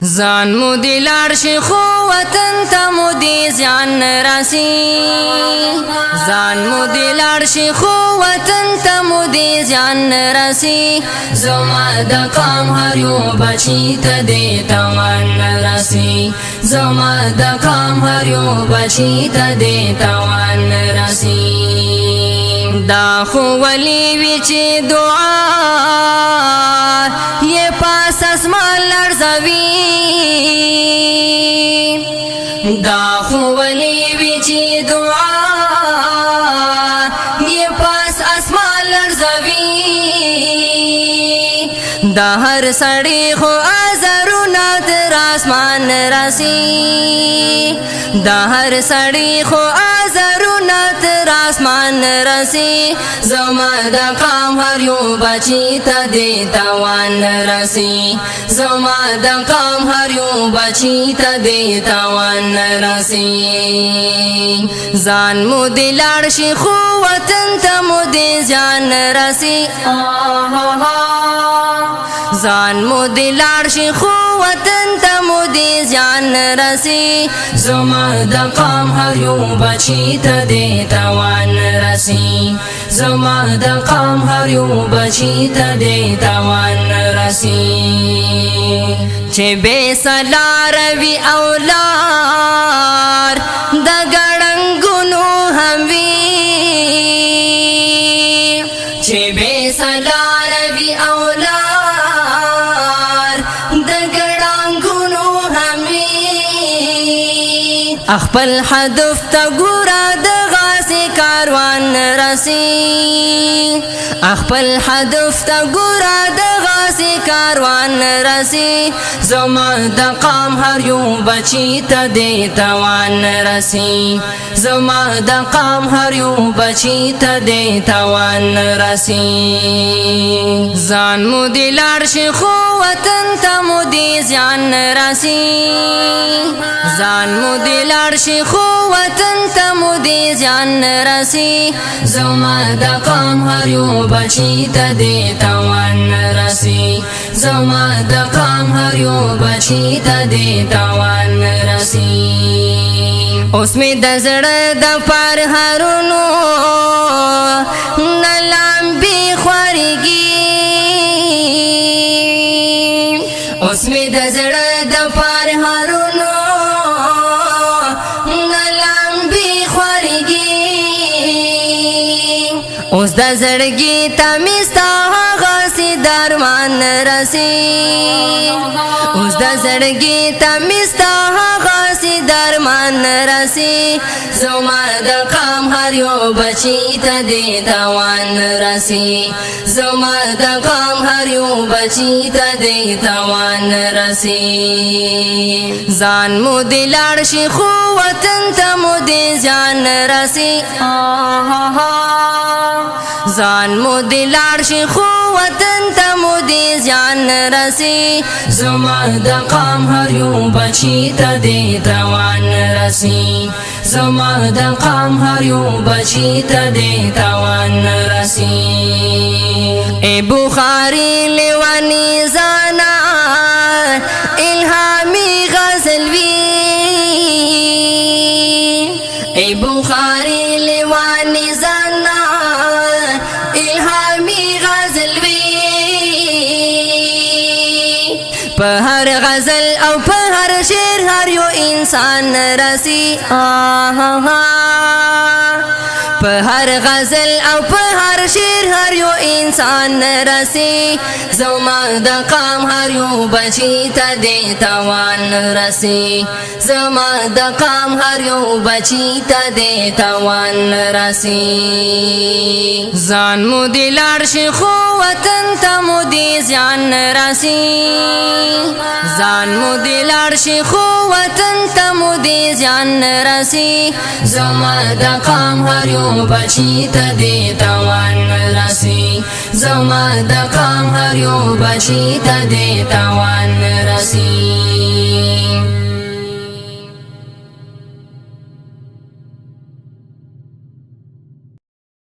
زان مو دی لار شي خو وطن ته مو دی زیان راسي زان مو دی لار شي خو وطن ته مو دی زیان راسي زما د قام هر یو بچی ته دی توان راسي زما د قام هر یو بچی ته دی توان راسي دا خو ولی وی چې دعا یہ پاس اسمان لرزوي دا خو ولی وی چې دعا یہ پاس اسمان لرزوي دا هر سړی خو ازرونه تر اسمان راسي دا هر سړی خو ازرونه تر اسمان راسي زما د قام هر یو بچی ته دی توان راسي زما د قام هر یو بچی ته دی توان راسي ځان مو دی لاړ شي خو وطن ته مو دی ځان راسي ځان مو دی لاړ شي خو وطن ته مو دی ځان راسي زما د قام هر یو بچی ته دی توان راسي زما د قام هر یو بچی ته دی توان راسي چې بے سلار وی اولار د ګړنګونو هم وی چې بے سلار وی اولار د ګړنګونو هم وی خپل هدف ته ګورا د غاسي کاروان راسي خپل هدف ته ګورا د غاسي کاروان راسي زما د قام هر یو بچی ته دی توان راسي زما د قام هر یو بچی ته دی توان راسي ځان مو دی لاړ شي خو وطن ته مو دی ځان راسي ځان مو دی لاړ شي خو وطن ته مو دی ځان راسي زما د قام هر یو بچی ته دی توان راسي زما د قام هر یو بچی ته دی توان راسي اوس می د زړه د پر هرونو نلامبي خوريږي اوس می د زړه د پر هرونو نلامبي خوريږي اوس د زړګي تمستا غاسي درمان راسي اوس د زړګي تمستا غاسي درمان راسي زما د قام هر یو بچی ته دی توان راسي زما د قام هر یو بچی ته دی توان راسي ځان مو دی لاړ شي خو وطن ته مو دی ځان راسي ځان مو دی لاړ شي خو وطن ته مو دی ځان راسي زما د قام هر یو بچی ته دی توان راسي زما د قام هر یو بچی ته دی توان راسي ای بخاری لیوانی زانا الهامی غزل وی ای بخاری لیوانی زانا الهامی غزل وی په هر غزل او په هر شعر هر یو انسان راسي په هر غزل او په هر شعر هر یو انسان راسي زما د قام هر یو بچی ته دی توان راسي زما د قام هر یو بچی ته دی توان راسي ځان مو دی لاړ شي خو وطن ته مو دی ځان راسي ځان مو دی لاړ شي خو وطن ته مو دی ځان راسي زما د قام هر یو بچی ته دی توان راسي زما د قام هر یو بچی ته دی توان راسي